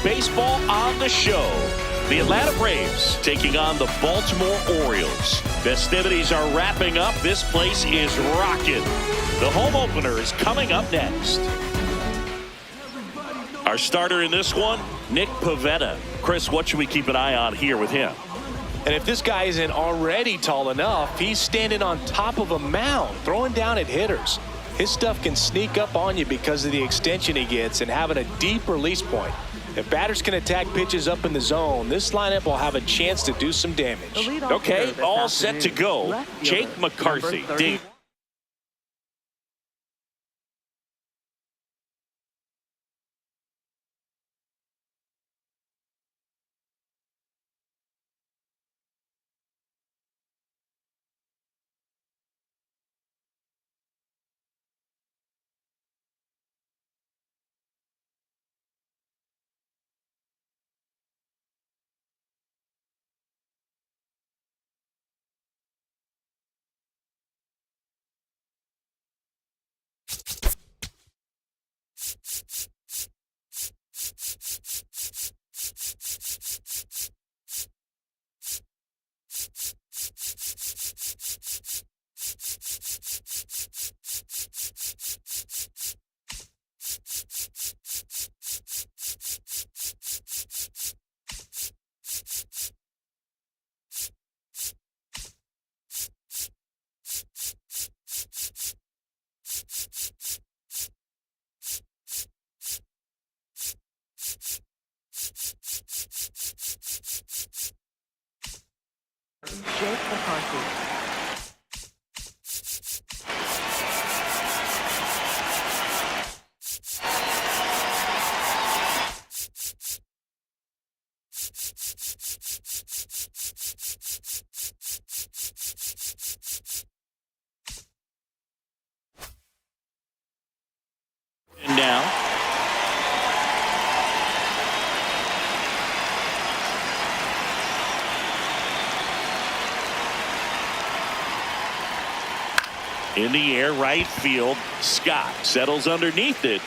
baseball on the show. The Atlanta Braves taking on the Baltimore Orioles. Festivities are wrapping up. This place is rocking. The home opener is coming up next. Our starter in this one, Nick Pivetta. Chris, what should we keep an eye on here with him? And if this guy isn't already tall enough, he's standing on top of a mound, throwing down at hitters. His stuff can sneak up on you because of the extension he gets and having a deep release point. If batters can attack pitches up in the zone, this lineup will have a chance to do some damage. Okay, all set to go. Jake McCarthy. Jake McCarthy. And now, in the air, right field. Scott settles underneath it,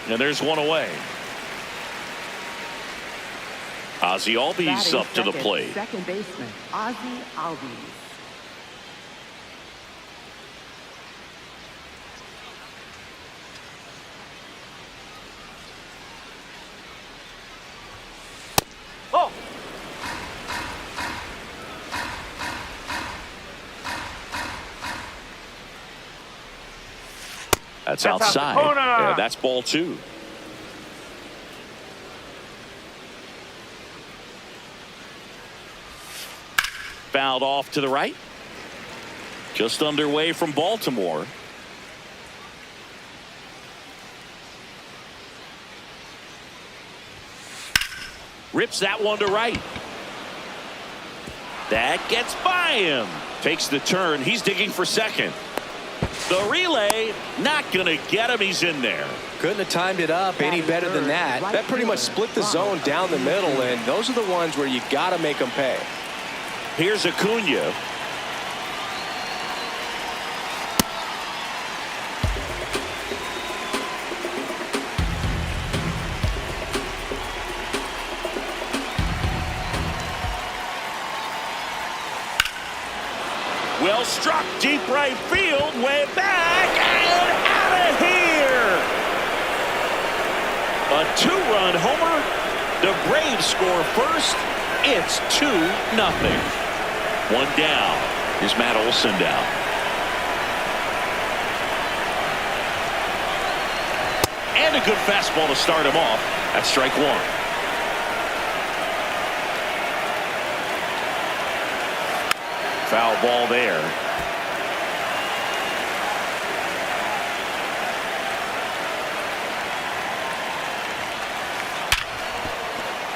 and there's one away. Ozzie Albies up to the plate. Second baseman, Ozzie Albies. Oh! That's outside. Yeah, that's ball two. Fouled off to the right. Just underway from Baltimore. Rips that one to right. That gets by him. Takes the turn. He's digging for second. The relay, not going to get him. He's in there. Couldn't have timed it up any better than that. That pretty much split the zone down the middle, and those are the ones where you got to make them pay. Here's Acuna. Well struck, deep right field, way back, and out of here. A two-run homer. The Braves score first. It's 2-0. One down. Here's Matt Olson down. And a good fastball to start him off. That's strike one. Foul ball there.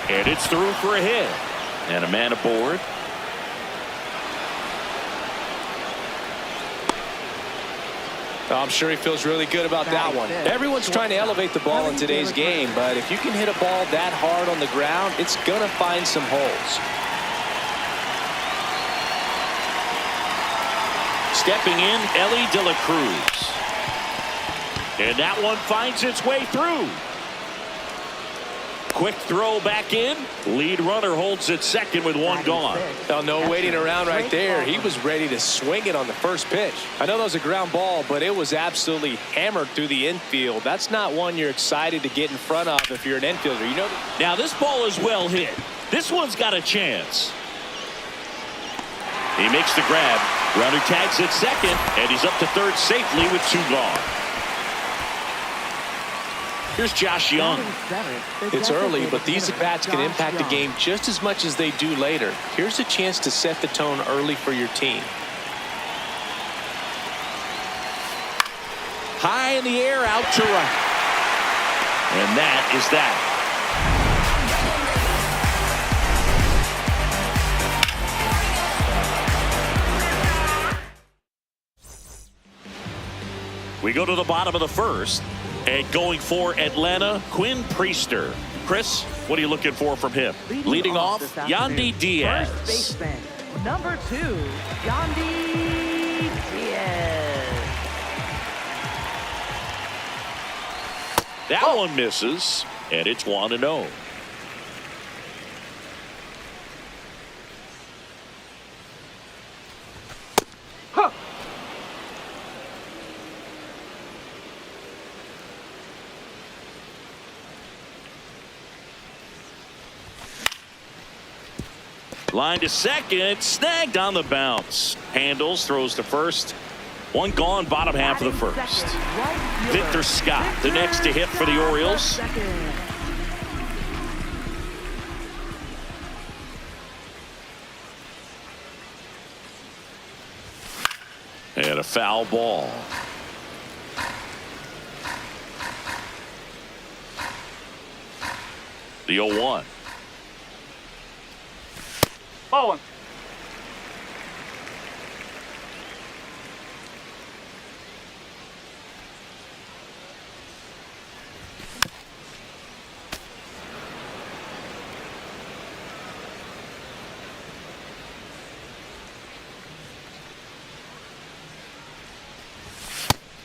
And it's through for a hit. And a man aboard. I'm sure he feels really good about that one. Everyone's trying to elevate the ball in today's game, but if you can hit a ball that hard on the ground, it's going to find some holes. Stepping in, Ellie De La Cruz. And that one finds its way through. quick throw back in. Lead runner holds at second with one gone. Oh, no waiting around right there. He was ready to swing it on the first pitch. I know that was a ground ball, but it was absolutely hammered through the infield. That's not one you're excited to get in front of if you're an infielder. You know. Now this ball is well hit. This one's got a chance. He makes the grab. Runner tags at second, and he's up to third safely with two gone. Here's Josh Young. It's early, but these at-bats can impact the game just as much as they do later. Here's a chance to set the tone early for your team. High in the air, out to right. And that is that. We go to the bottom of the first. And going for Atlanta, Quinn Priester. Chris, what are you looking for from him? Leading off, Yandy Diaz. First baseman, number 2, Yandy Diaz. That one misses, and it's 1-0. Line to second, snagged on the bounce. Handles, throws to first. One gone, bottom half of the first. Victor Scott, the next to hit for the Orioles. And a foul ball. The 0-1. Ball one.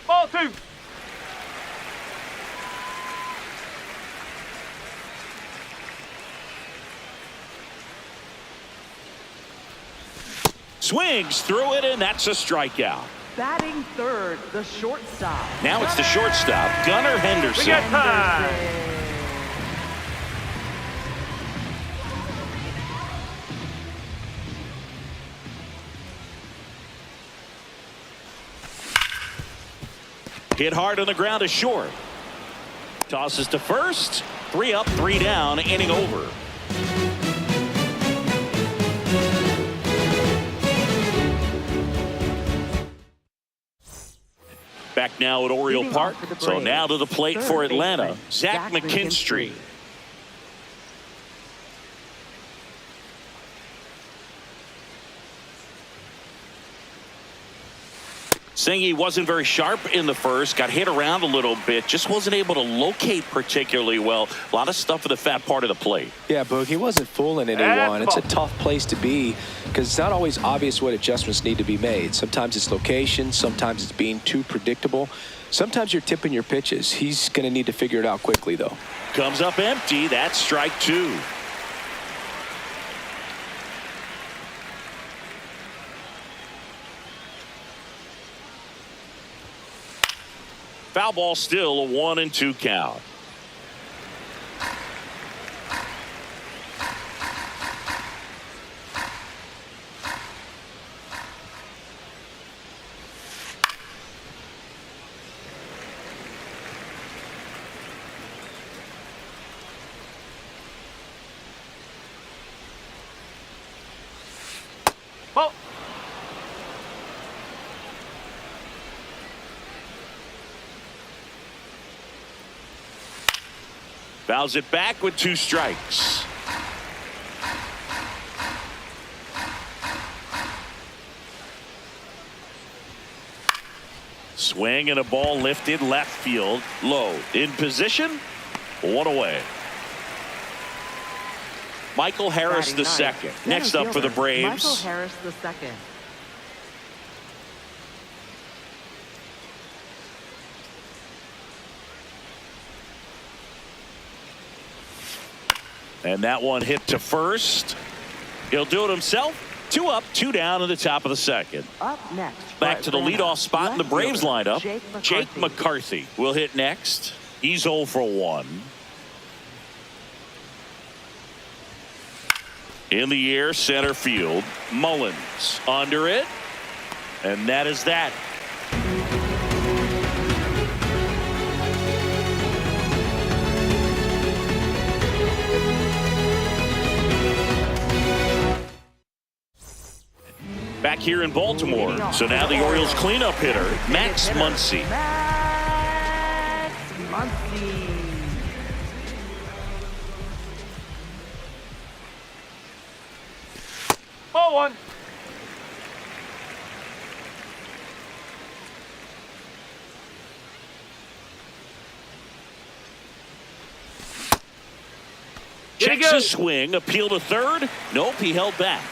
Ball two. Swings through it, and that's a strikeout. Batting third, the shortstop. Now it's the shortstop, Gunnar Henderson. We got time. Hit hard on the ground to short. Tosses to first. 3 up, 3 down, inning over. Back now at Oriole Park. So now to the plate for Atlanta, Zach McKinstry. Saying he wasn't very sharp in the first, got hit around a little bit, just wasn't able to locate particularly well. A lot of stuff in the fat part of the plate. Yeah, Boog, he wasn't fooling anyone. It's a tough place to be because it's not always obvious what adjustments need to be made. Sometimes it's location, sometimes it's being too predictable. Sometimes you're tipping your pitches. He's going to need to figure it out quickly, though. Comes up empty. That's strike 2. Foul ball, still a 1-2 count. Ball. Fouls it back with 2 strikes. Swing and a ball lifted left field low. In position, 1 away. Michael Harris the second. Next up for the Braves. Michael Harris the second. And that one hit to first. He'll do it himself. 2 up, 2 down in the top of the second. Up next. Back to the leadoff spot in the Braves lineup. Jake McCarthy will hit next. He's 0 for 1. In the air, center field. Mullins under it. And that is that. Back here in Baltimore. So now the Orioles cleanup hitter, Max Muncy. Max Muncy. Ball 1. Checks a swing, appeal to third. Nope, he held back.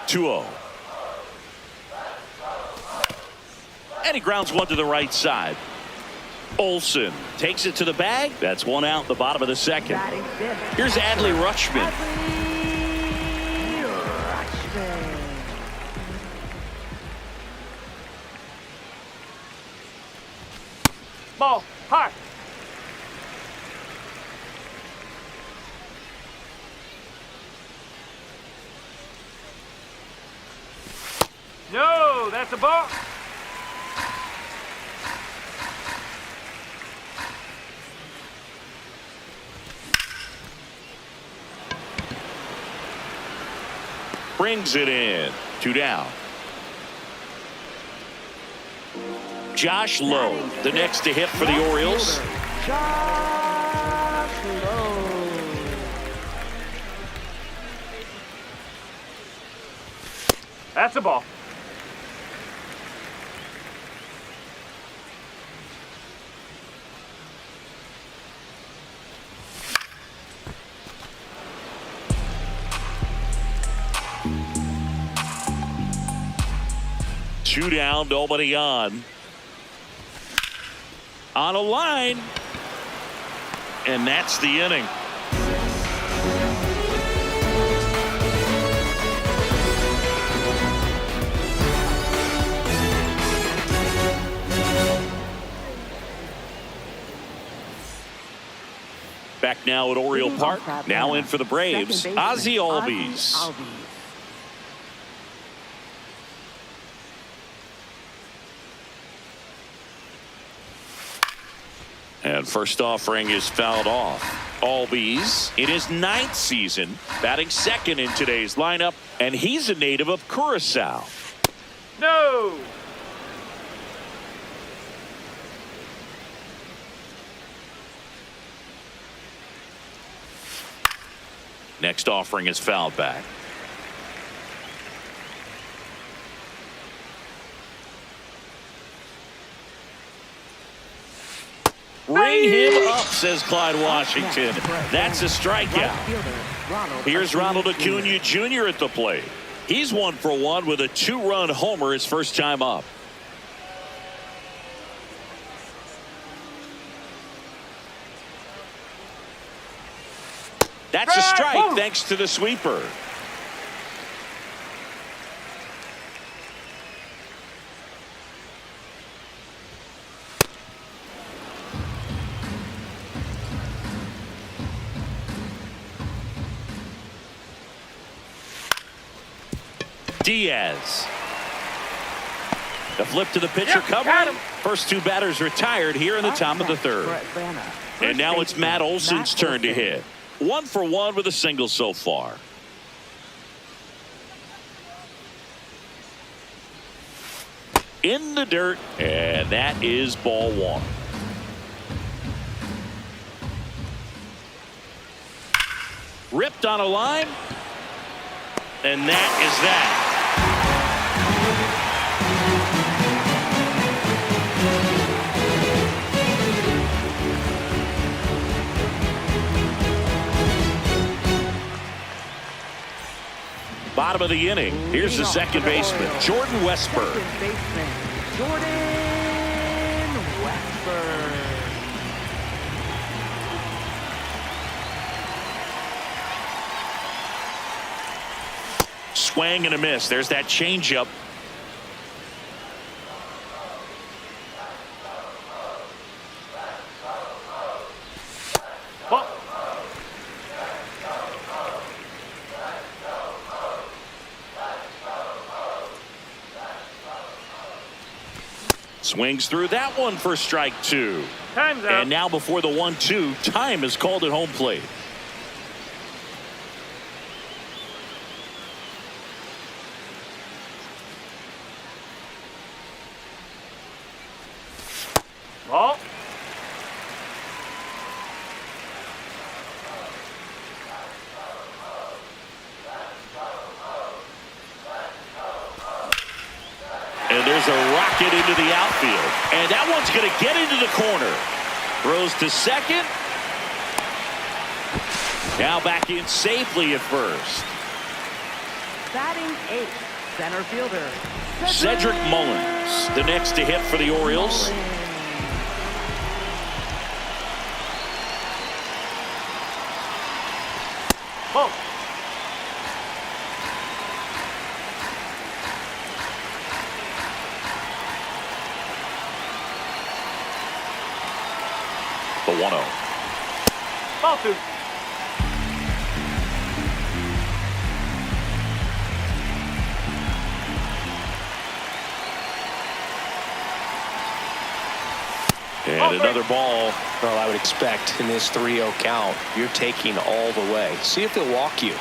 2-0. And he grounds one to the right side. Olsen takes it to the bag. That's 1 out in the bottom of the second. Here's Adley Rutschman. Ball high. No, that's a ball. Brings it in. 2 down. Josh Lowe, the next to hit for the Orioles. Josh Lowe. That's a ball. Two down, nobody on. On a line. And that's the inning. Back now at Oriole Park. Now in for the Braves, Ozzie Albies. And first offering is fouled off. Albies in his 9th season, batting second in today's lineup, and he's a native of Curacao. No. Next offering is fouled back. Ring him up, says Clyde Washington. That's a strikeout. Here's Ronald Acuna Jr. at the plate. He's 1 for 1 with a 2-run homer his first time up. That's a strike thanks to the sweeper. Diaz. The flip to the pitcher cover. First 2 batters retired here in the top of the 3rd. And now it's Matt Olson's turn to hit. 1 for 1 with a single so far. In the dirt, and that is ball 1. Ripped on a line, and that is that. Bottom of the inning. Here's the second baseman, Jordan Westburg. Second baseman, Jordan Westburg. Swing and a miss. There's that changeup. Ball. Swings through that one for strike 2. Time's out. And now before the 1-2, time is called at home plate. Ball. And there's a rocket into the outfield. And that one's going to get into the corner. Throws to second. Now back in safely at first. Batting 8th, center fielder. Cedric Mullins, the next to hit for the Orioles. Ball. The 1-0. Ball 2. And another ball. Well, I would expect in this 3-0 count, you're taking all the way. See if they'll walk you.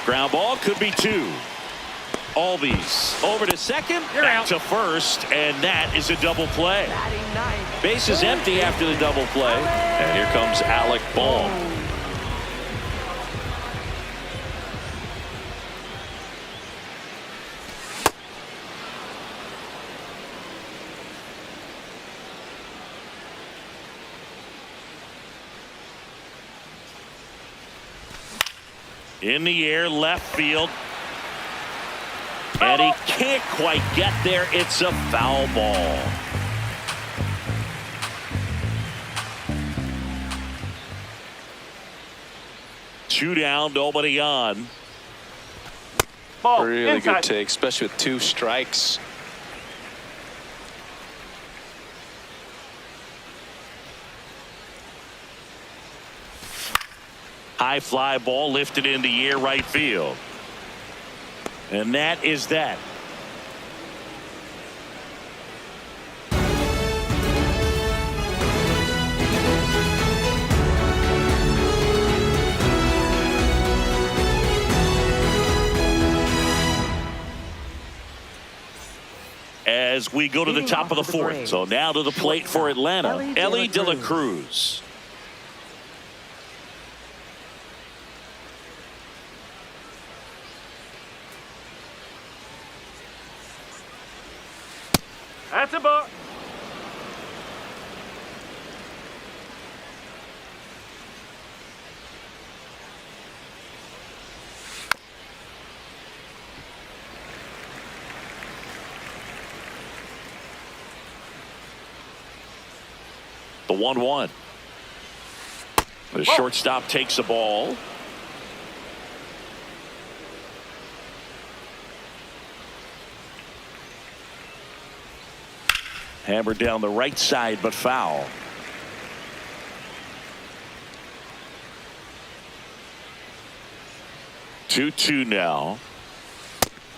Ground ball could be 2. Albies over to second, back to first, and that is a double play. Batting 9th. Base is empty after the double play, and here comes Alec Bohm. In the air, left field. And he can't quite get there. It's a foul ball. Two down, nobody on. Ball. Really Inside. good take, especially with 2 strikes. High fly ball lifted in the air, right field. And that is that. As we go to the top of the 4th. So now to the plate for Atlanta, Ellie De La Cruz. That's a ball. The 1-1. The shortstop takes the ball. Hammered down the right side, but foul. Two now.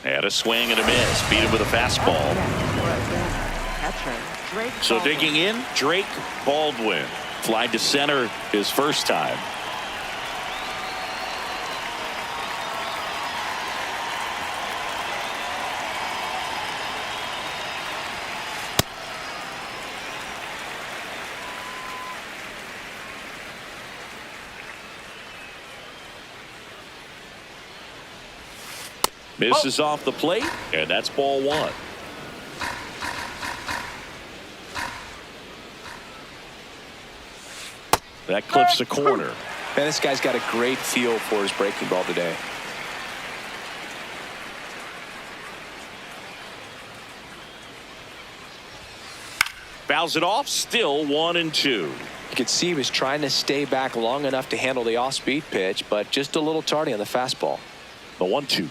And a swing and a miss. Beat him with a fastball. So digging in, Drake Baldwin. Fly to center his first time. Misses off the plate, and that's ball 1. That clips the corner. Man, this guy's got a great feel for his breaking ball today. Fouls it off, still 1-2. You could see he was trying to stay back long enough to handle the off-speed pitch, but just a little tardy on the fastball. The 1-2.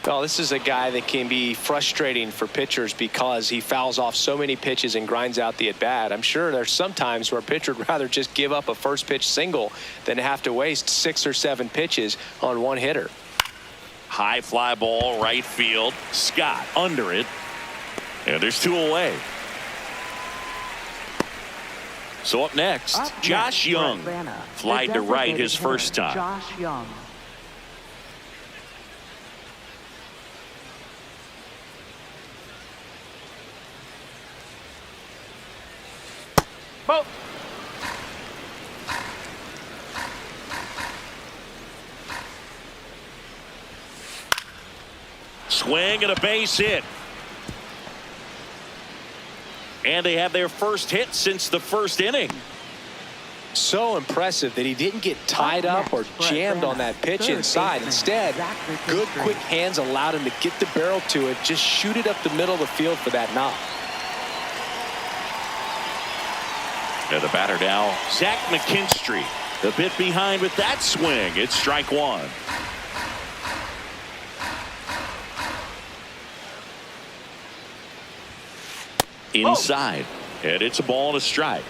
Oh, this is a guy that can be frustrating for pitchers because he fouls off so many pitches and grinds out the at-bat. I'm sure there's some times where a pitcher would rather just give up a first pitch single than have to waste 6 or 7 pitches on one hitter. High fly ball, right field. Scott under it. And there's 2 away. So up next, Josh Young. Flied to right his first time. Josh Young. Ball. Swing and a base hit. And they have their first hit since the first inning. So impressive that he didn't get tied up or jammed on that pitch inside. Instead, good quick hands allowed him to get the barrel to it, just shoot it up the middle of the field for that knock. And the batter now, Zach McKinstry. A bit behind with that swing. It's strike 1. Inside. And it's a ball and a strike.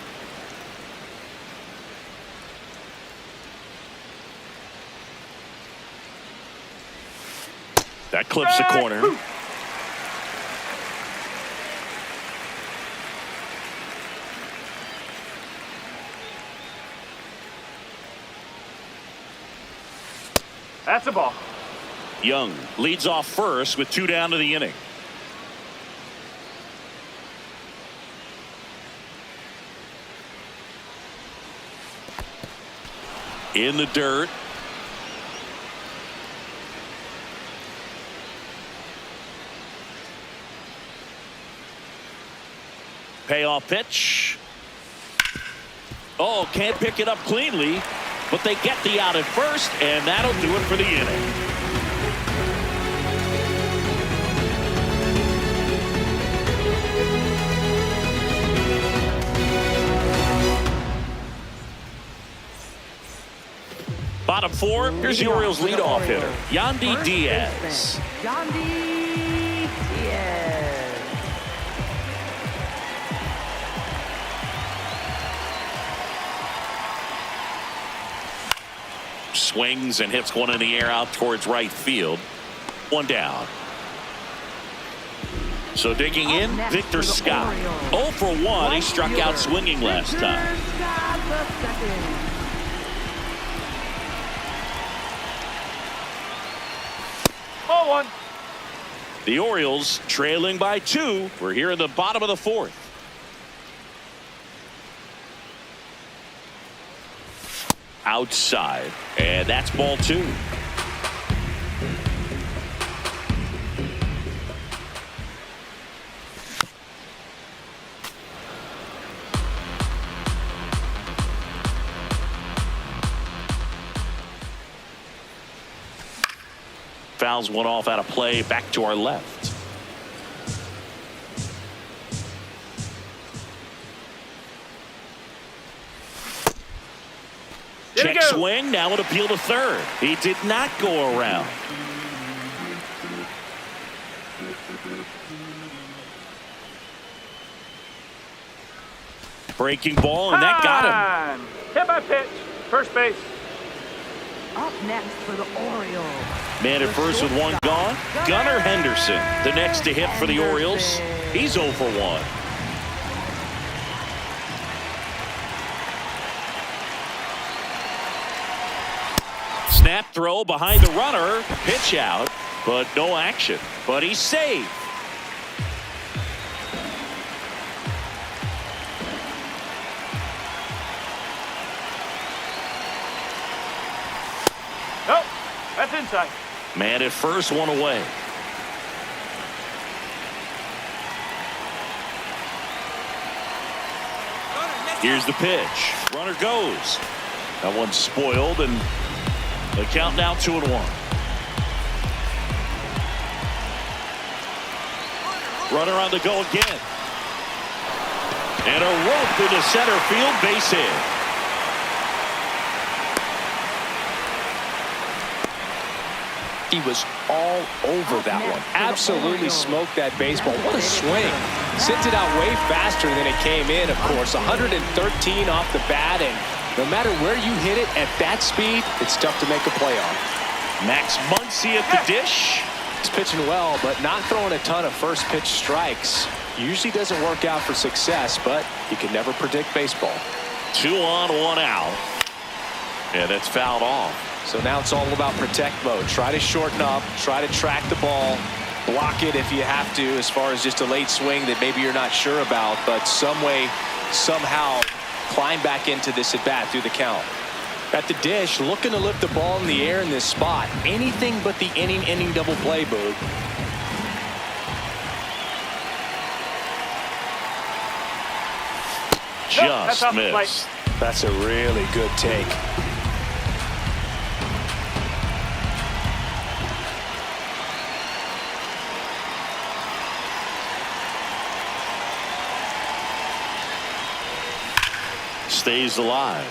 That clips the corner. That's a ball. Young leads off first with 2 down to the inning. In the dirt. Payoff pitch. Oh, can't pick it up cleanly, but they get the out at first, and that'll do it for the inning. Bottom 4, here's the Orioles leadoff hitter, Yandy Diaz. Yandy Diaz. Swings and hits one in the air out towards right field. 1 down. So digging in, Victor Scott. 0 for 1. He struck out swinging last time. Ball 1. The Orioles trailing by 2. We're here in the bottom of the 4th. Outside, and that's ball 2. Fouls one off out of play, back to our left. Check swing, now an appeal to third. He did not go around. Breaking ball, and that got him. Hit by pitch. First base. Up next for the Orioles. Man at first with 1 gone. Gunnar Henderson, the next to hit for the Orioles. He's 0 for 1. Snap throw behind the runner. Pitch out, but no action. But he's safe. Nope. That's inside. Man at first, 1 away. Here's the pitch. Runner goes. That one's spoiled, and the count now 2-1. Runner on the go again. And a rope into center field, base hit. He was all over that one. Absolutely smoked that baseball. What a swing. Sent it out way faster than it came in, of course. 113 off the bat, and no matter where you hit it at that speed, it's tough to make a play on. Max Muncy at the dish. He's pitching well, but not throwing a ton of first pitch strikes. Usually doesn't work out for success, but you can never predict baseball. 2 on, 1 out. And that's fouled off. So now it's all about protect mode. Try to shorten up, try to track the ball, block it if you have to, as far as just a late swing that maybe you're not sure about, but some way, somehow climb back into this at bat through the count. At the dish, looking to lift the ball in the air in this spot. Anything but the inning double play, Boog. Just missed. That's a really good take. Stays alive.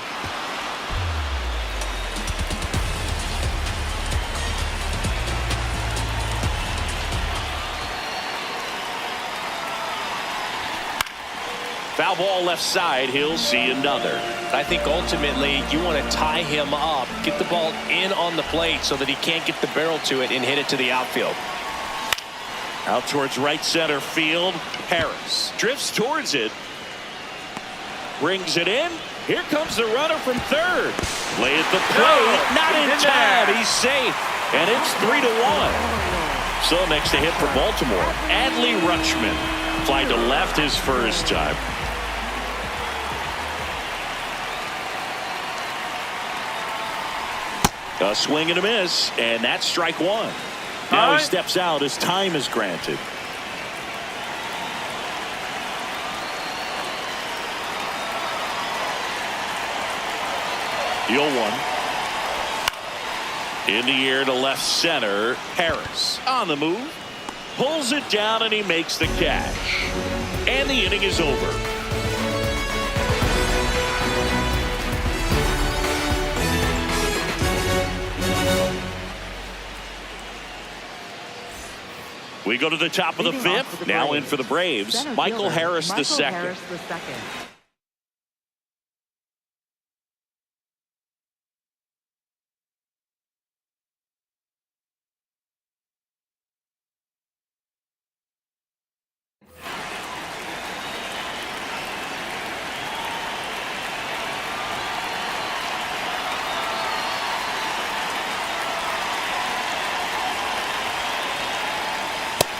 Foul ball left side. He'll see another. I think ultimately you want to tie him up, get the ball in on the plate so that he can't get the barrel to it and hit it to the outfield. Out towards right center field. Harris drifts towards it. Brings it in. Here comes the runner from third. Play at the plate. Not in time. He's safe. And it's 3-1. So next to hit for Baltimore, Adley Rutschman. Fly to left his first time. A swing and a miss, and that's strike 1. Now he steps out as time is granted. The 0-1. In the air to left center. Harris on the move. Pulls it down and he makes the catch. And the inning is over. We go to the top of the 5th. Now in for the Braves, Michael Harris the second.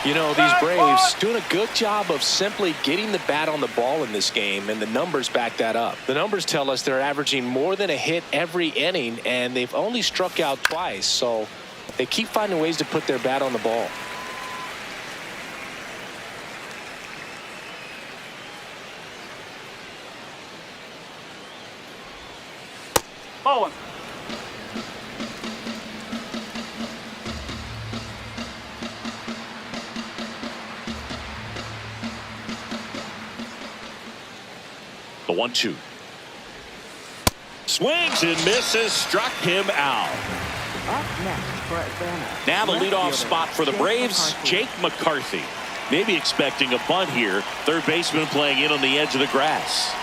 You know, these Braves doing a good job of simply getting the bat on the ball in this game, and the numbers back that up. The numbers tell us they're averaging more than a hit every inning, and they've only struck out twice, so they keep finding ways to put their bat on the ball. Ball 1. The 1-2. Swings and misses. Struck him out. Up next for Atlanta. Now the leadoff spot for the Braves, Jake McCarthy. Maybe expecting a bunt here. Third baseman playing in on the edge of the grass.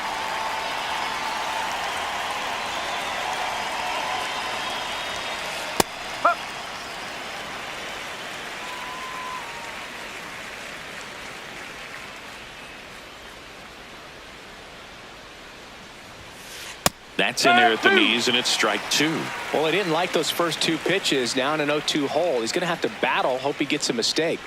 That's in there at the knees, and it's strike 2. Well, he didn't like those first 2 pitches. Now in an 0-2 hole. He's going to have to battle. Hope he gets a mistake.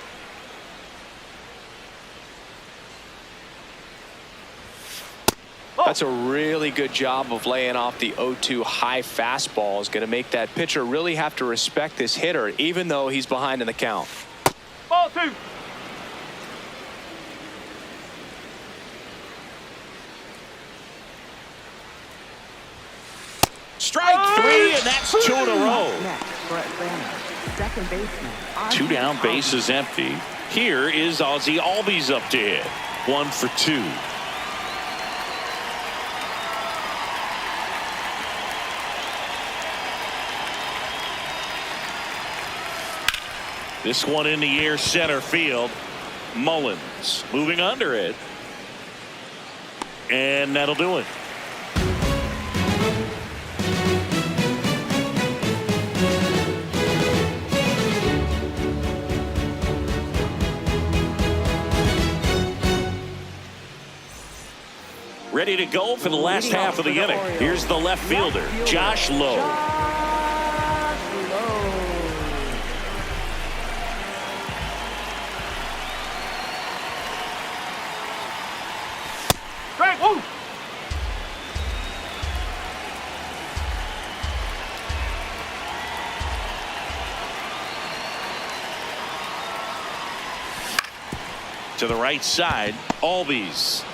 That's a really good job of laying off the 0-2 high fastball. Is going to make that pitcher really have to respect this hitter, even though he's behind in the count. Ball 2. Strike 3, and that's 2 in a row. Next for Atlanta. Second baseman. 2 down, bases empty. Here is Ozzie Albies up to hit. 1 for 2. This one in the air, center field. Mullins moving under it. And that'll do it. Ready to go for the last half of the inning. Here's the left fielder, Josh Lowe. Strike, woo! To the right side, Albies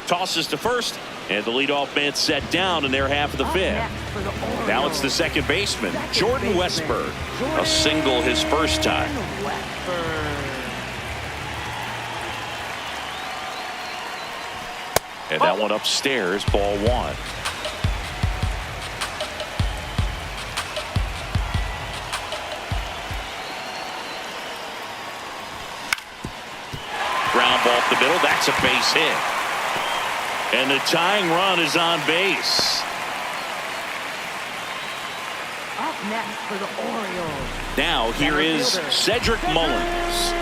tosses to first, and the leadoff man set down in their half of the fifth. Now it's the second baseman, Jordan Westburg. A single his first time. And that one upstairs, ball one. Ground ball up the middle, that's a base hit. And the tying run is on base. Up next for the Orioles. Now here is Cedric Mullins.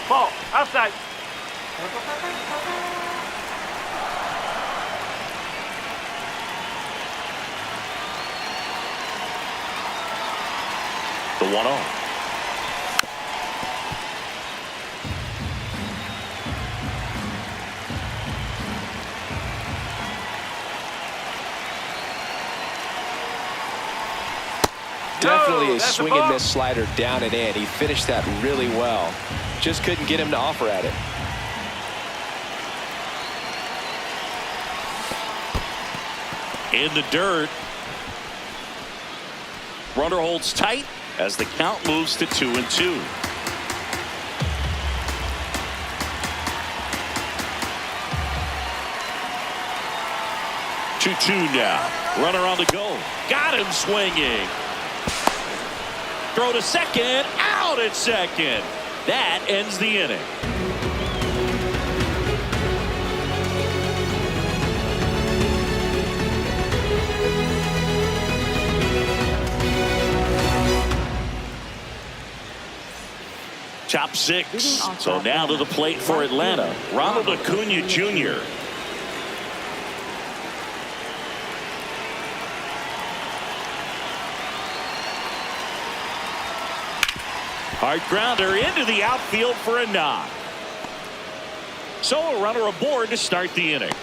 Ball, outside. The 1-0. Definitely a that's a swing ball. and miss slider down and in. He finished that really well. Just couldn't get him to offer at it. In the dirt. Runner holds tight as the count moves to 2-2. Two now. Runner on the go. Got him swinging. Throw to second. Out at second. That ends the inning. Top six. So now to the plate for Atlanta. Ronald Acuna Jr. Hard grounder into the outfield for a knock. So a runner aboard to start the inning.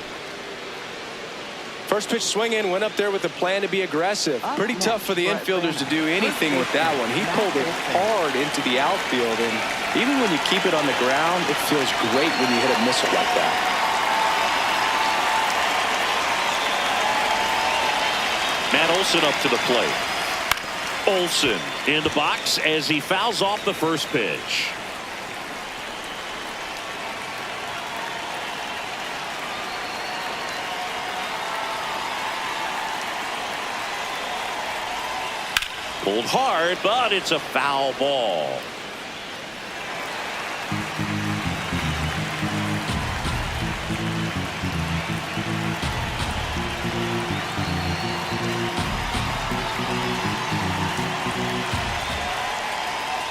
First pitch swing in, went up there with a plan to be aggressive. Pretty tough for the infielders to do anything with that one. He pulled it hard into the outfield, and even when you keep it on the ground, it feels great when you hit a missile like that. Matt Olson up to the plate. Olson in the box as he fouls off the first pitch. Pulled hard, but it's a foul ball.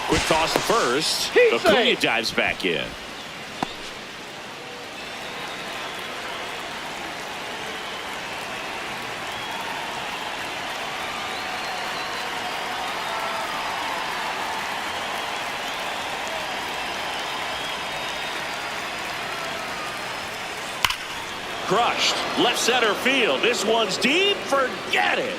Quick toss to first. Acuna dives back in. Crushed. Left center field. This one's deep. Forget it.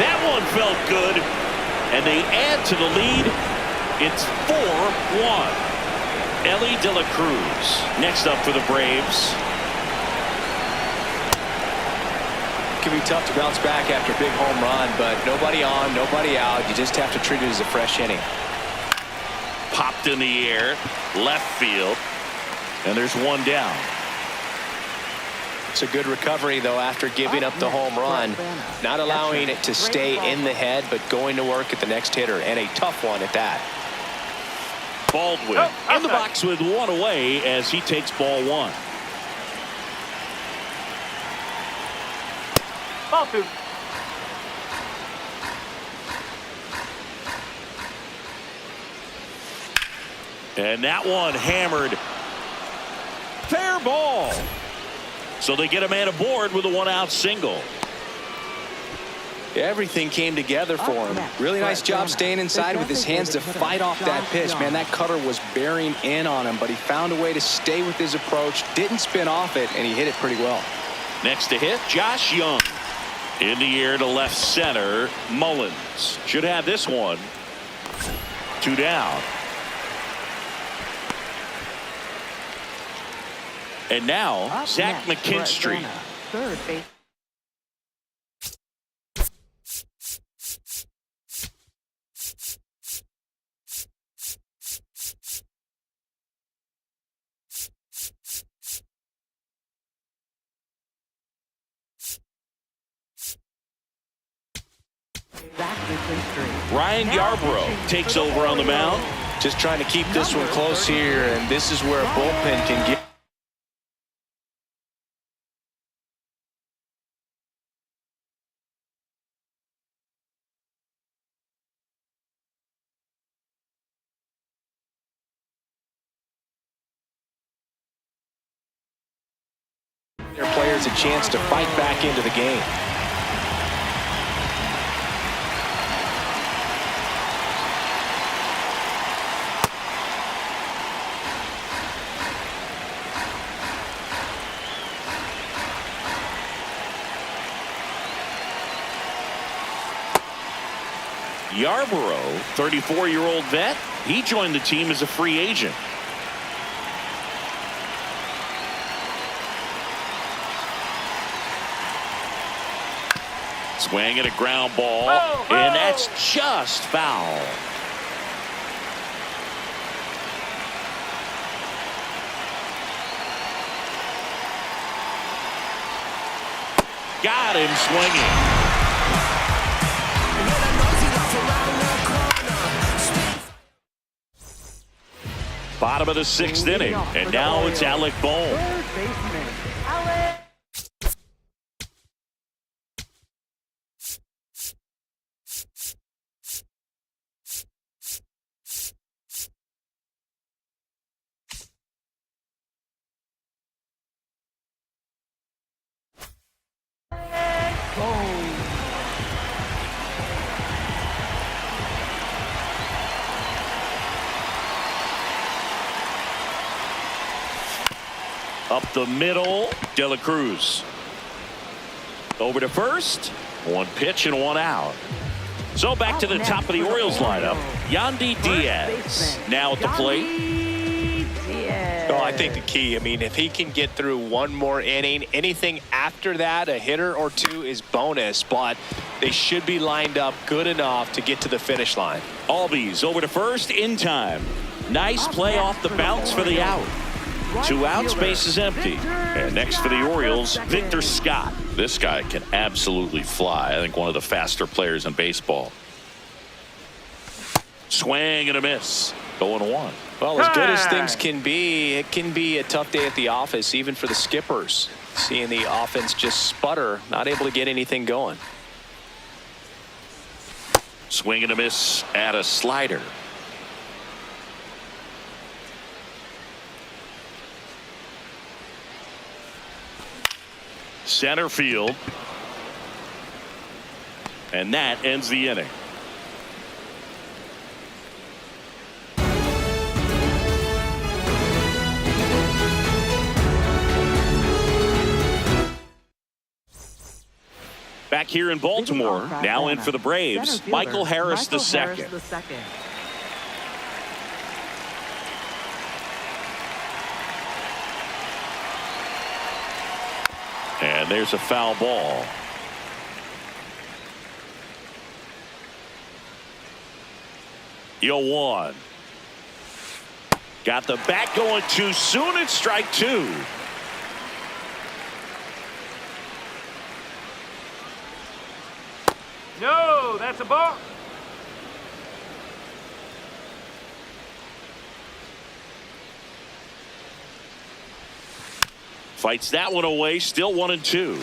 That one felt good. And they add to the lead. It's 4-1. Ellie De La Cruz next up for the Braves. It can be tough to bounce back after a big home run, but nobody on, nobody out. You just have to treat it as a fresh inning. Popped in the air. Left field. And there's one down. It's a good recovery, though, after giving up the home run. Not allowing it to stay in the head, but going to work at the next hitter, and a tough one at that. Baldwin in the box with one away as he takes ball one. Ball two. And that one hammered. Fair ball. So they get a man aboard with a one-out single. Everything came together for him. Really nice job staying inside with his hands to fight off that pitch. Man, that cutter was bearing in on him, but he found a way to stay with his approach, didn't spin off it, and he hit it pretty well. Next to hit, Josh Young. In the air to left center, Mullins. Should have this one. 2 down. And now, Zach McKinstry. Third base. Ryan Yarbrough takes over on the mound. Just trying to keep this one close here, and this is where a bullpen can get. Their players a chance to fight back into the game. Yarbrough, 34-year-old vet, he joined the team as a free agent. Swing and a ground ball, and that's just foul. Got him swinging. Bottom of the 6th inning, and now it's Alec Bohm. Third baseman, Alec. Up the middle, De La Cruz. Over to first. One pitch and one out. So back to the top of the Orioles lineup. Yandy Diaz now at the plate. Oh, I think the key, I mean, if he can get through one more inning, anything after that, a hitter or two is bonus, but they should be lined up good enough to get to the finish line. Albies over to first in time. Nice play off the bounce for the out. 2 outs, base is empty. And next for the Orioles, Victor Scott. This guy can absolutely fly. I think one of the faster players in baseball. Swing and a miss. 0-1. Well, as good as things can be, it can be a tough day at the office, even for the skippers. Seeing the offense just sputter, not able to get anything going. Swing and a miss at a slider. Center field. And that ends the inning. Back here in Baltimore, now in for the Braves, Michael Harris II. And there's a foul ball. Yo, 1. Got the bat going too soon. It's strike two. No, that's a ball. Fights that one away. Still 1-2.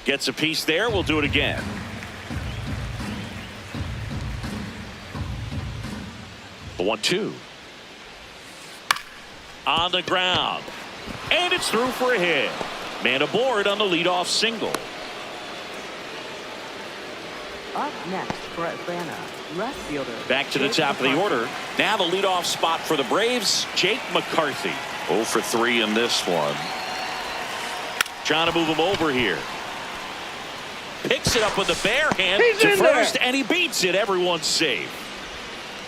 Gets a piece there. We'll do it again. The 1-2. On the ground. And it's through for a hit. Man aboard on the leadoff single. Up next for Atlanta, left fielder. Back to the top of the order. Now the leadoff spot for the Braves, Jake McCarthy. 0 for 3 in this one. Trying to move him over here. Picks it up with the bare hand to first, and he beats it. Everyone's safe.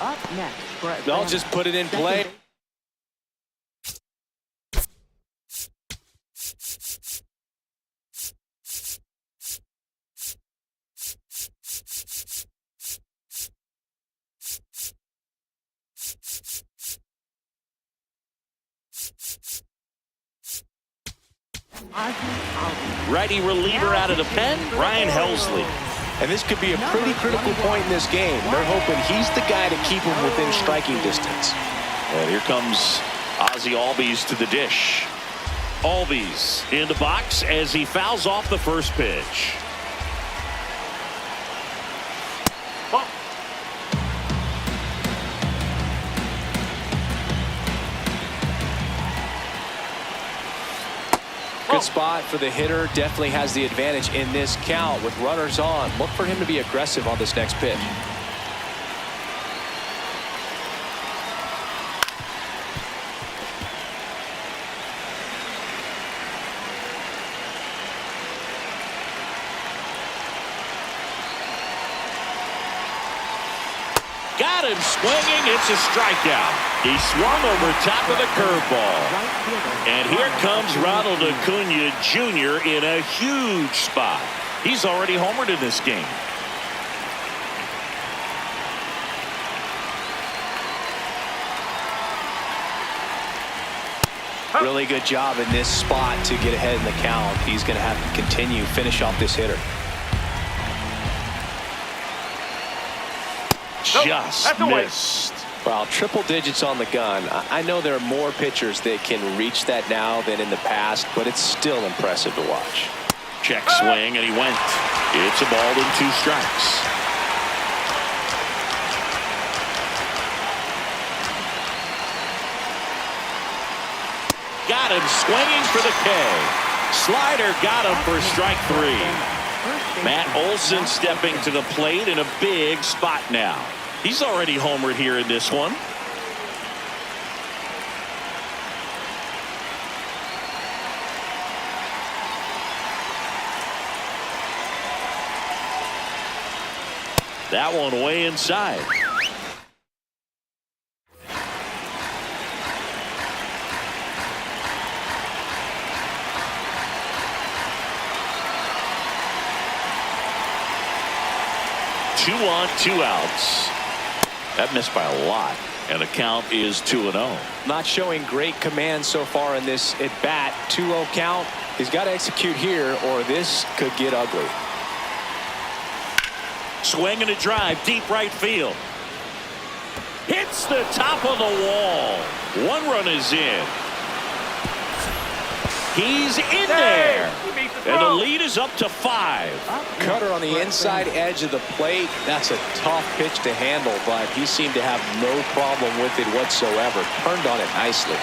Up next for Atlanta. They'll just put it in play. Righty reliever out of the pen, Ryan Helsley. And this could be a pretty critical point in this game. They're hoping he's the guy to keep him within striking distance. And here comes Ozzie Albies to the dish. Albies in the box as he fouls off the first pitch. Ball. Good spot for the hitter. Definitely has the advantage in this count with runners on. Look for him to be aggressive on this next pitch. Got him swinging. It's a strikeout. He swung over top of the curveball. And here comes Ronald Acuna Jr. in a huge spot. He's already homered in this game. Really good job in this spot to get ahead in the count. He's going to have to continue finish off this hitter. Just missed. Well, triple digits on the gun. I know there are more pitchers that can reach that now than in the past, but it's still impressive to watch. Check swing, and he went. It's a ball and 2 strikes. Got him swinging for the K. Slider got him for strike 3. Matt Olson stepping to the plate in a big spot now. He's already homered here in this one. That one way inside. Two on, 2 outs. That missed by a lot, and the count is 2-0. Not showing great command so far in this at bat. 2-0 count. He's got to execute here, or this could get ugly. Swing and a drive, deep right field. Hits the top of the wall. 1 run is in. He's in there. And the lead is up to 5. Cutter on the inside edge of the plate. That's a tough pitch to handle, but he seemed to have no problem with it whatsoever. Turned on it nicely.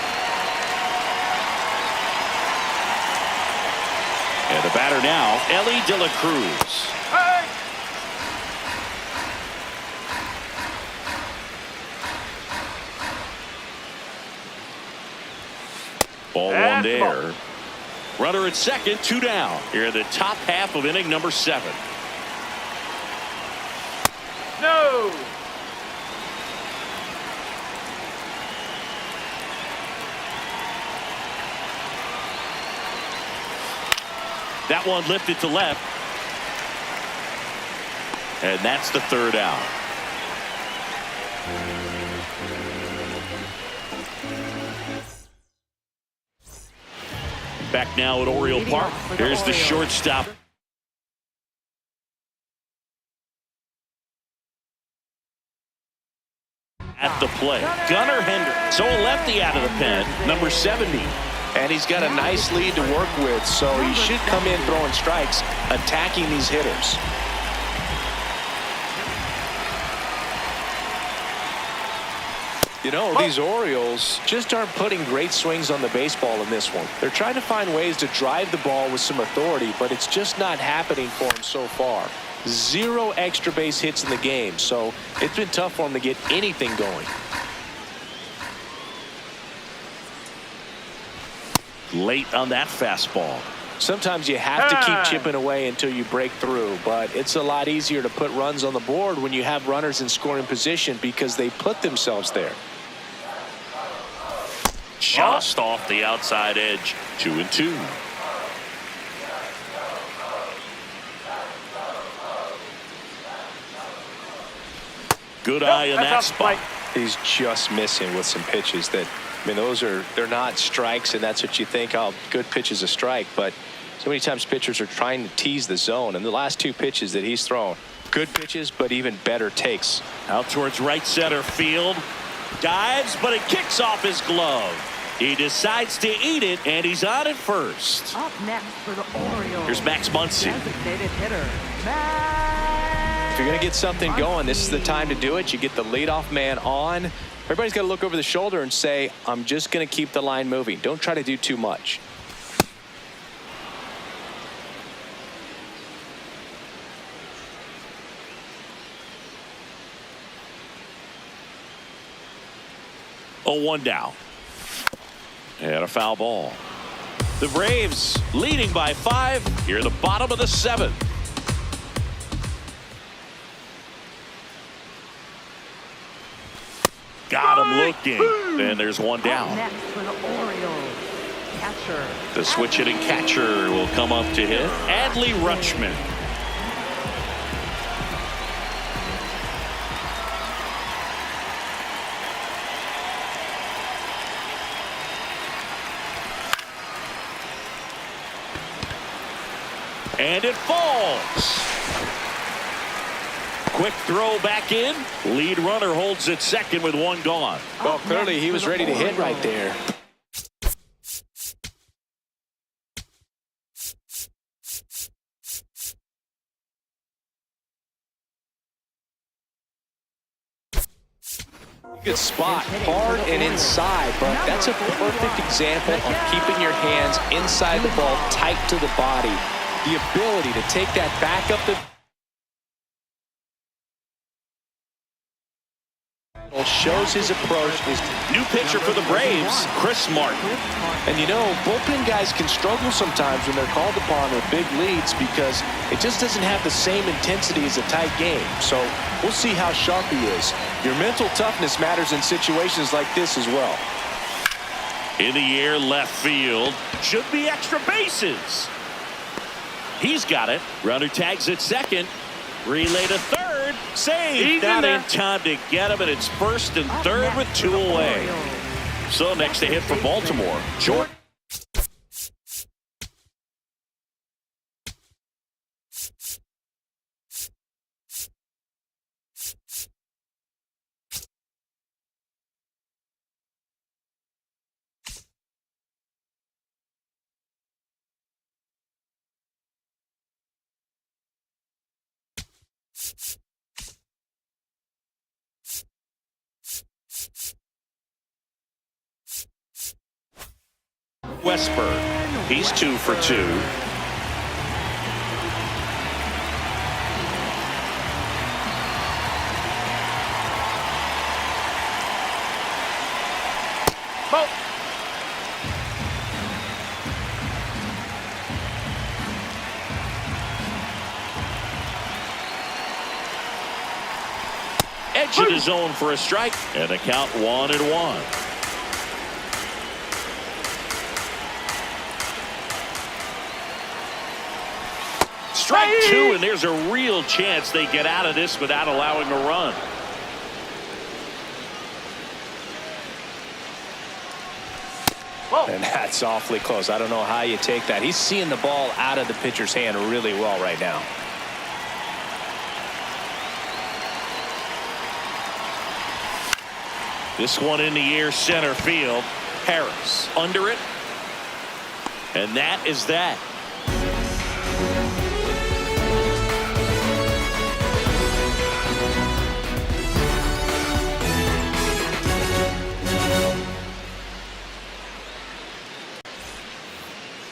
And the batter now, Ellie De La Cruz. Hey! Ball 1 there. Runner at second, 2 down. Here in the top half of inning number 7. No! That one lifted to left. And that's the third out. Back now at Oriole Park. Here's the shortstop. At the plate, Gunnar Hendricks. So a lefty out of the pen, number 70. And he's got a nice lead to work with, so he should come in throwing strikes, attacking these hitters. You know, these Orioles just aren't putting great swings on the baseball in this one. They're trying to find ways to drive the ball with some authority, but it's just not happening for them so far. 0 extra base hits in the game, so it's been tough for him to get anything going. Late on that fastball. Sometimes you have to keep chipping away until you break through, but it's a lot easier to put runs on the board when you have runners in scoring position because they put themselves there. Just off the outside edge. 2-2. Good eye in that spot. He's just missing with some pitches that, I mean, they're not strikes, and that's what you think, oh, good pitch is a strike, but so many times pitchers are trying to tease the zone, and the last 2 pitches that he's thrown, good pitches, but even better takes. Out towards right center field. Dives, but it kicks off his glove. He decides to eat it, and he's on at first. Up next for the Orioles. Here's Max Muncy. Designated hitter, If you're going to get something going, this is the time to do it. You get the leadoff man on. Everybody's got to look over the shoulder and say, I'm just going to keep the line moving. Don't try to do too much. Oh, 1 down. And a foul ball. The Braves leading by 5 here at the bottom of the 7th. Got him looking. And there's 1 down. Up next for the Orioles, catcher. The switch hitting catcher will come up to hit. Adley Rutschman. And it falls. Quick throw back in. Lead runner holds at second with 1 gone. Well, clearly he was ready to hit right there. Good spot, hard and inside, but that's a perfect example of keeping your hands inside the ball, tight to the body. The ability to take that back up the shows his approach is new pitcher for the Braves, Chris Martin. And you know, bullpen guys can struggle sometimes when they're called upon with big leads because it just doesn't have the same intensity as a tight game. So we'll see how sharp he is. Your mental toughness matters in situations like this as well. In the air, left field. Should be extra bases. He's got it. Runner tags at second. Relay to third. Save. Not in time to get him, and it's first and third with 2 away. So next to hit for Baltimore, Jordan. Westberg. He's 2 for 2. Edge of the zone for a strike, and the count 1-1. strike two, and there's a real chance they get out of this without allowing a run. And that's awfully close. I don't know how you take that. He's seeing the ball out of the pitcher's hand really well right now. This one in the air, center field. Harris under it. And that is that.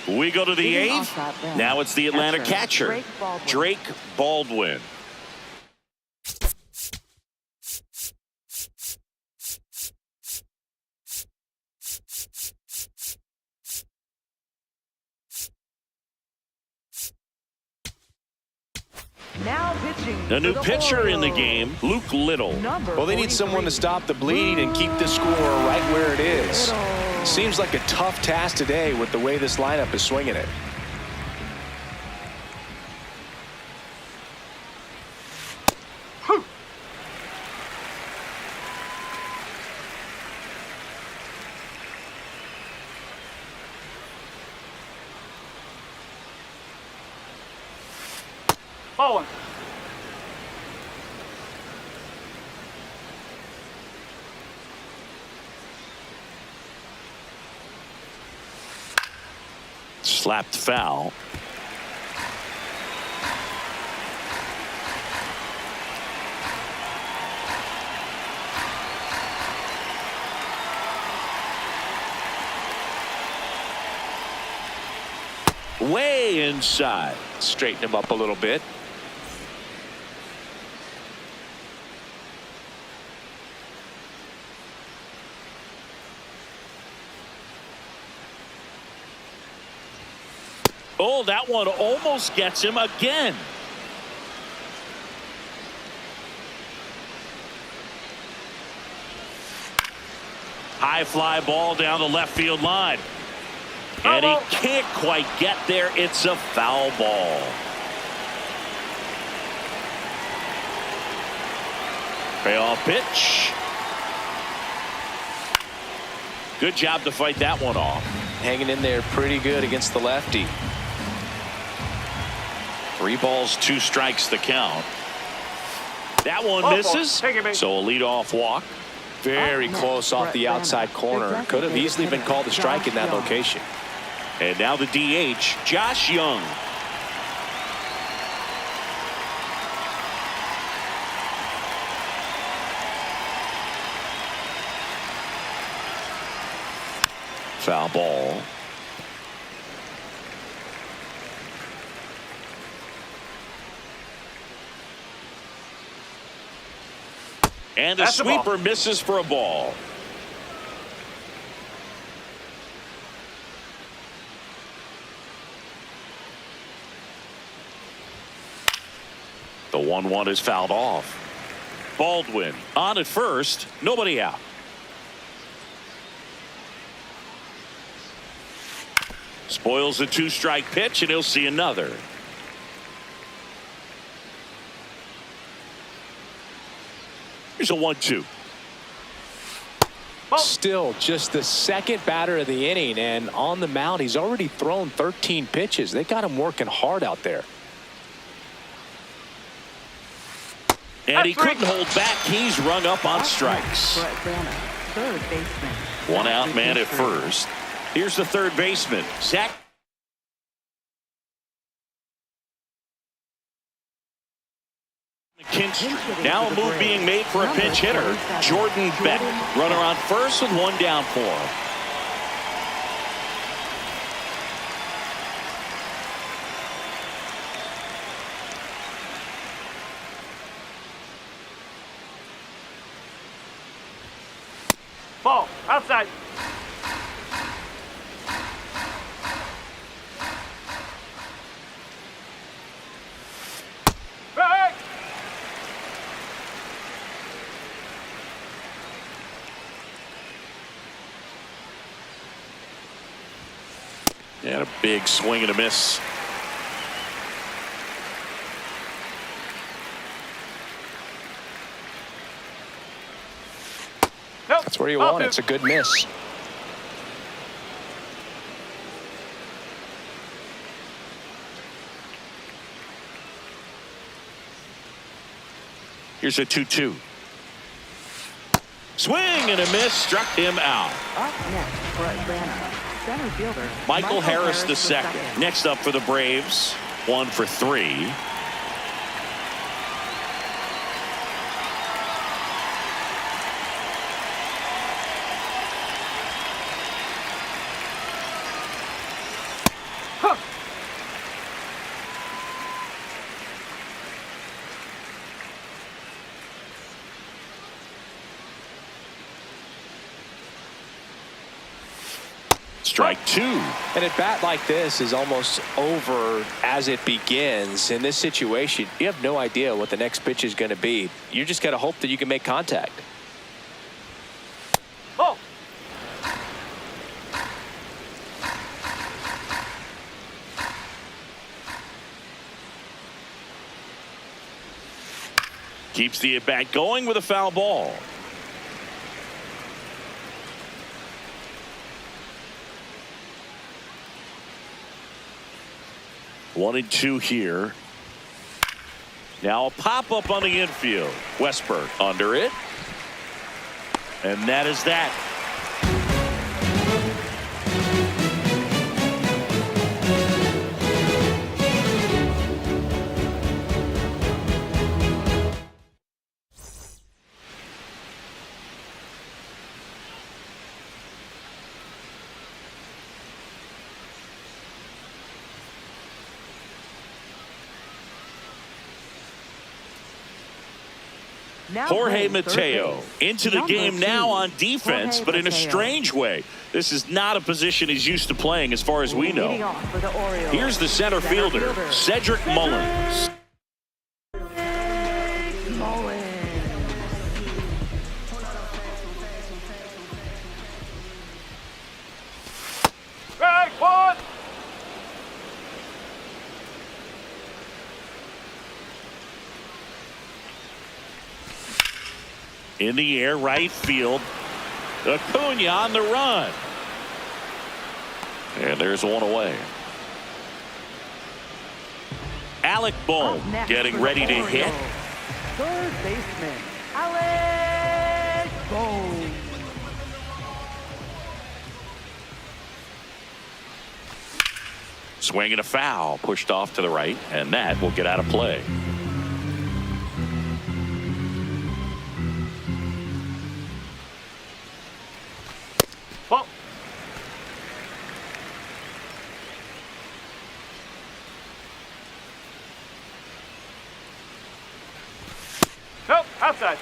We go to the eighth. Now it's the Atlanta catcher, Drake Baldwin. Now pitching. A new pitcher in the game, Luke Little. Well, they need someone to stop the bleed and keep the score right where it is. Seems like a tough task today with the way this lineup is swinging it. Ball one. Slapped foul. Way inside. Straighten him up a little bit. Oh, that one almost gets him again. High fly ball down the left field line. And he can't quite get there. It's a foul ball. Payoff pitch. Good job to fight that one off. Hanging in there pretty good against the lefty. 3 balls, 2 strikes the count. That one misses. So a leadoff walk. Very close off the outside corner. Could have easily been called a strike in that location. And now the DH, Josh Young. Foul ball. And the sweeper misses for a ball. The 1-1 is fouled off. Baldwin on at first, nobody out. Spoils the 2-strike pitch, and he'll see another. Here's a 1-2. Still just the second batter of the inning, and on the mound he's already thrown 13 pitches. They got him working hard out there. And he couldn't hold back. He's rung up on strikes. One out man at first. Here's the third baseman, Zach. Now a move being made for a pinch hitter, Jordan Beck. Runner on first with 1 down for him. Ball outside. Hey! And a big swing and a miss. where you want it. It's a good miss. Here's a 2-2. Swing and a miss, struck him out. Up next for Atlanta, center fielder Michael Harris the second. Next up for the Braves, 1 for 3. Strike 2. And a bat like this is almost over as it begins. In this situation, you have no idea what the next pitch is going to be. You just got to hope that you can make contact. Oh. Keeps the at-bat going with a foul ball. One and 2 here. Now a pop-up on the infield. Westberg under it. And that is that. Jorge Mateo into the game now on defense, but in a strange way. This is not a position he's used to playing as far as we know. Here's the center fielder, Cedric Mullins. In the air, right field. Acuna on the run. And there's one away. Alec Bohm getting ready to hit. Third baseman, Alec Bohm. Swing and a foul, pushed off to the right, and that will get out of play. Nope, outside.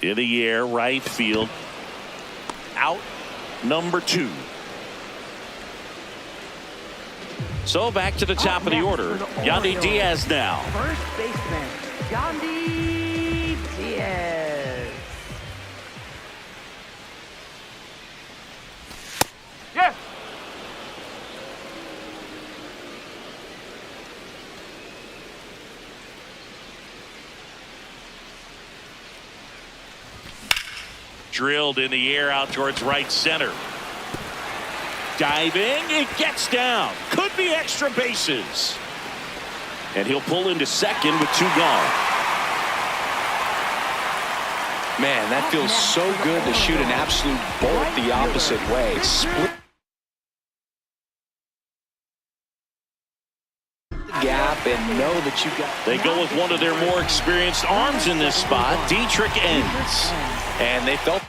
In the air, right field. Out, number 2. So back to the top of the order. Yandy Diaz now. First baseman, Yandy Diaz. Yes. Drilled in the air out towards right center. Diving, it gets down. Could be extra bases. And he'll pull into second with 2 gone. Man, that feels so good to shoot an absolute bolt the opposite way. Split the gap and know that you got. They go with one of their more experienced arms in this spot. Dietrich ends. And they felt.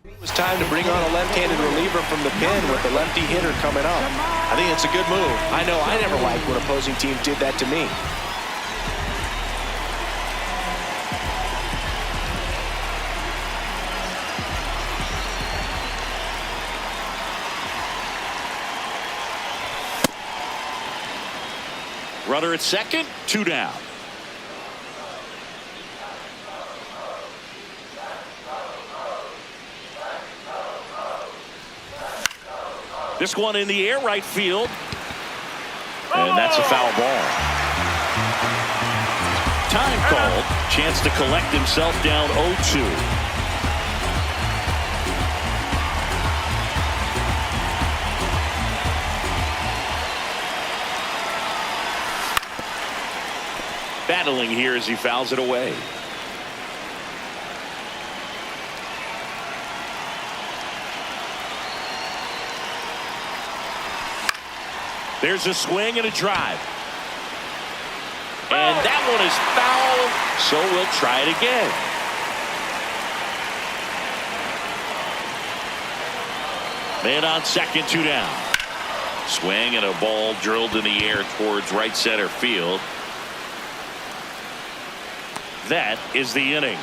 It was time to bring on a left-handed reliever from the pen with the lefty hitter coming up. I think it's a good move. I know I never liked when opposing teams did that to me. Runner at second, 2 down. This one in the air, right field. And that's a foul ball. Time called. Chance to collect himself down 0-2. Battling here as he fouls it away. There's a swing and a drive. And that one is foul, so we'll try it again. Man on second, 2 down. Swing and a ball drilled in the air towards right center field. That is the inning.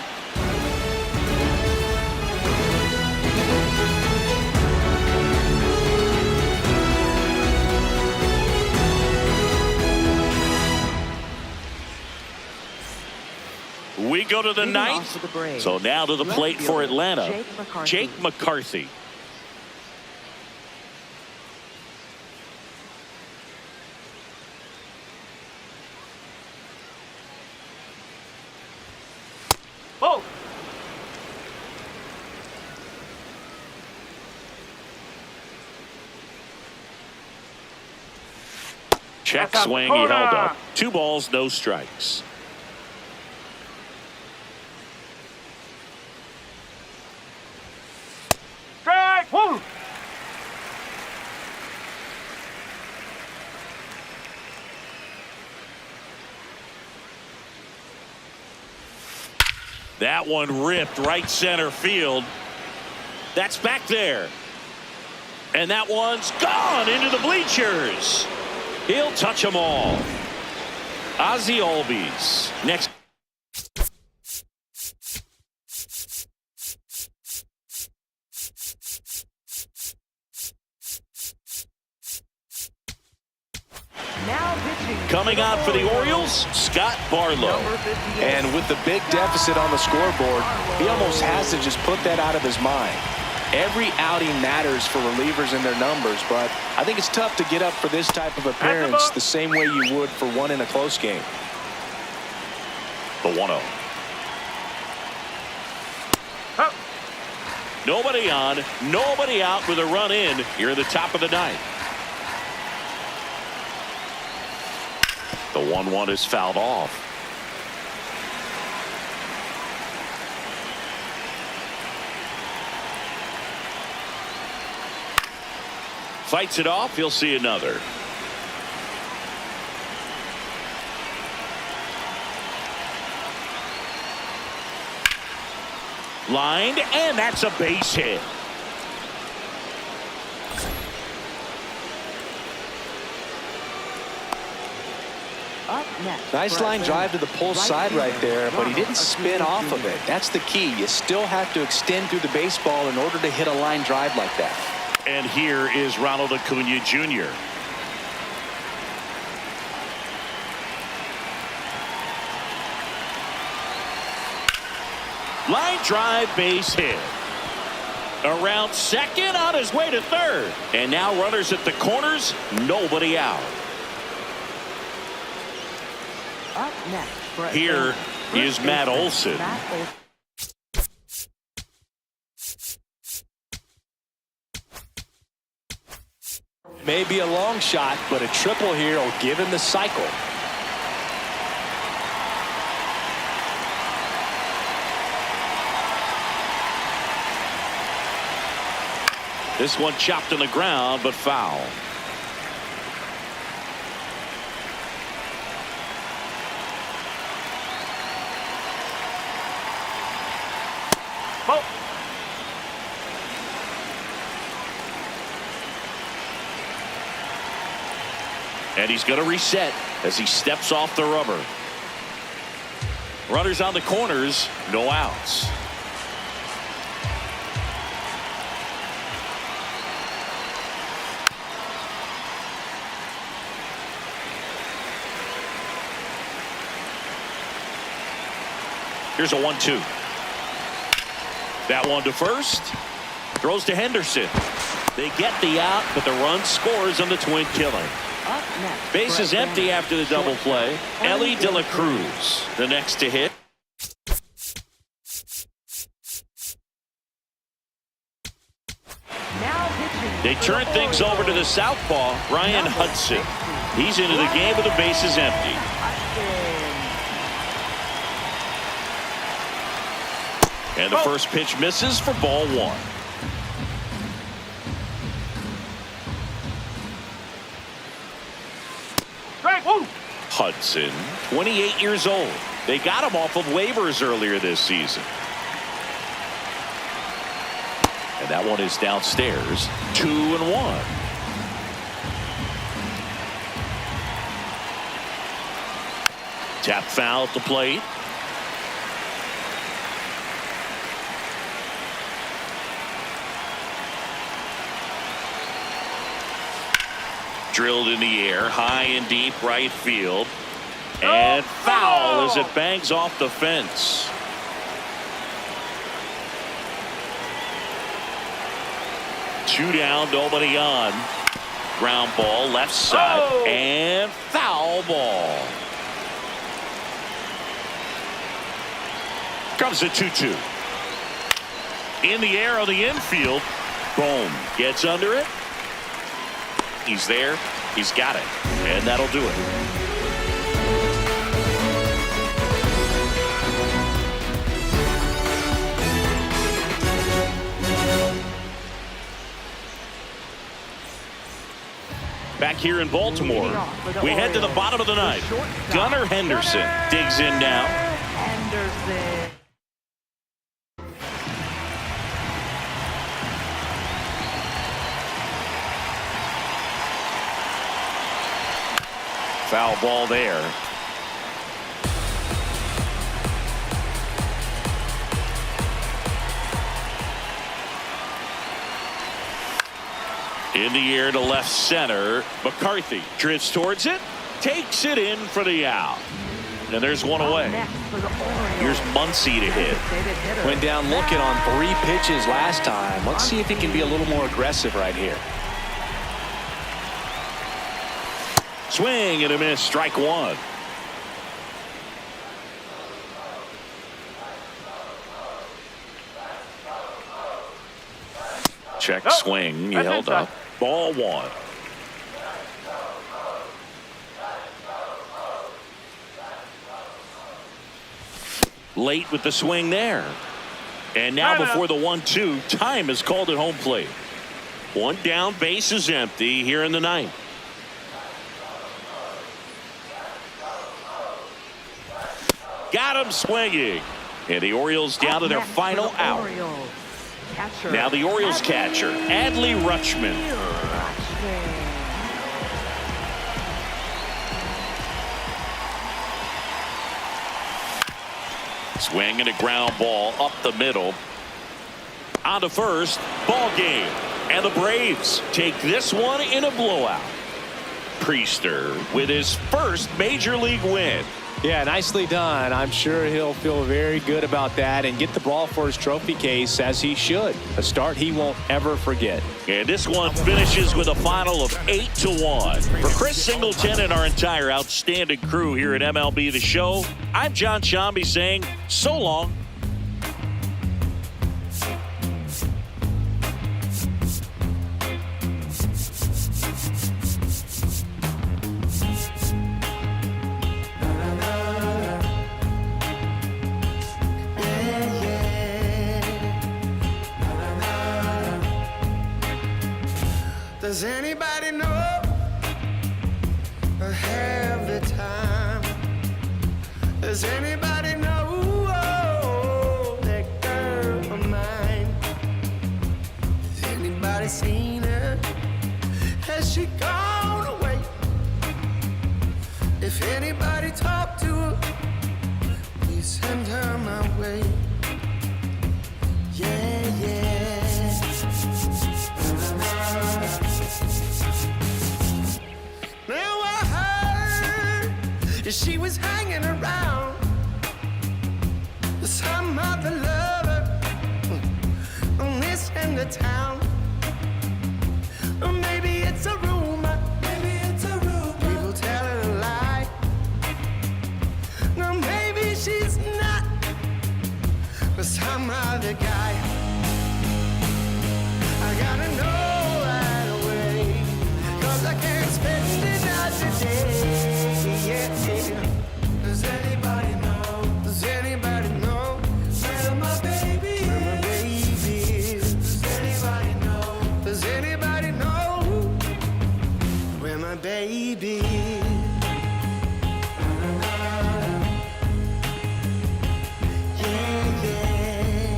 We go to the ninth. So now to the plate for Atlanta, Jake McCarthy. Oh. Check swing, he held up. 2 balls, no strikes. Strike. Woo. That one ripped right center field. That's back there. And that one's gone into the bleachers. He'll touch them all. Ozzie Albies next. Coming on for the Orioles, Scott Barlow. And with the big deficit on the scoreboard, he almost has to just put that out of his mind. Every outing matters for relievers in their numbers, but I think it's tough to get up for this type of appearance the same way you would for one in a close game. The 1-0. Nobody on, nobody out with a run in here in the top of the ninth. The 1-1 is fouled off. Fights it off. He'll see another. Lined, and that's a base hit. Nice line drive to the pull side right there, but he didn't spin off of it. That's the key. You still have to extend through the baseball in order to hit a line drive like that. And here is Ronald Acuna Jr. Line drive, base hit. Around second, on his way to third. And now runners at the corners, nobody out. Up next for Here is Matt Olson. Maybe a long shot, but a triple here will give him the cycle. This one chopped on the ground, but foul. Oh. And he's going to reset as he steps off the rubber. Runners on the corners, no outs. Here's a 1-2. That one to first. Throws to Henderson. They get the out, but the run scores on the twin killing. Up next. Base is empty after the double play. Ellie De La Cruz, the next to hit. Now pitching. They turn things over to the southpaw, Ryan Hudson. He's into the game with the bases empty. And the first pitch misses for ball one. Strike one. Hudson, 28 years old. They got him off of waivers earlier this season. And that one is downstairs. 2-1. Tap foul at the plate. Drilled in the air, high and deep right field. And foul as it bangs off the fence. Two down, nobody on. Ground ball, left side, and foul ball. Comes the 2-2. In the air on the infield. Boom. Gets under it. He's there. He's got it. And that'll do it. Back here in Baltimore, we head to the bottom of the ninth. Gunnar Henderson digs in now. Henderson. Foul ball there. In the air to left center. McCarthy drifts towards it. Takes it in for the out. And there's one away. Here's Muncy to hit. Went down looking on 3 pitches last time. Let's see if he can be a little more aggressive right here. Swing and a miss. Strike one. Check swing. He held up. Ball one. Late with the swing there. And now before the 1-2, time is called at home plate. One down, base is empty here in the ninth. Got him swinging. And the Orioles down to their final out. Now the Orioles catcher, Adley Rutschman. Swing and a ground ball up the middle. On to first, ball game. And the Braves take this one in a blowout. Priester with his first major league win. Yeah, nicely done. I'm sure he'll feel very good about that and get the ball for his trophy case, as he should. A start he won't ever forget. And this one finishes with a final of 8-1. For Chris Singleton and our entire outstanding crew here at MLB The Show, I'm John Shambi saying so long. Does anybody know ahead of time? Does anybody know that girl of mine? Has anybody seen her? Has she gone away? If anybody talked to her, please send her my way. Yeah, yeah. Now I heard she was hanging around my baby? Yeah, yeah.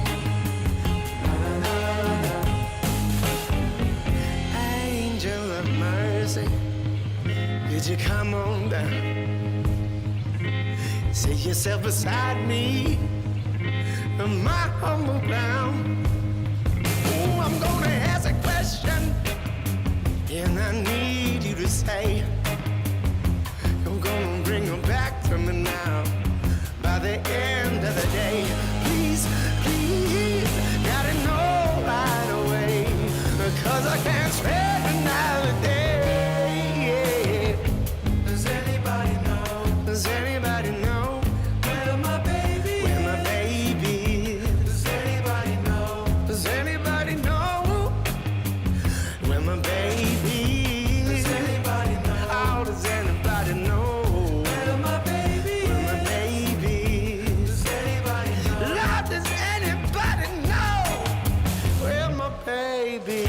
Angel of mercy, could you come on down? Sit yourself beside me on my humble ground. Oh, I'm gonna ask a question, and I need you to say, you're gonna bring her back to me now by the end of the day. Please, please, gotta know right away, 'cause I can't spend another day. Does anybody know? Does anybody know? Where my baby? Where my baby? Does anybody know? Does anybody know? Where my baby? Does anybody know? Oh, does anybody know? Where my baby? Where my baby? Does anybody know? Lord, does anybody know? Where my baby?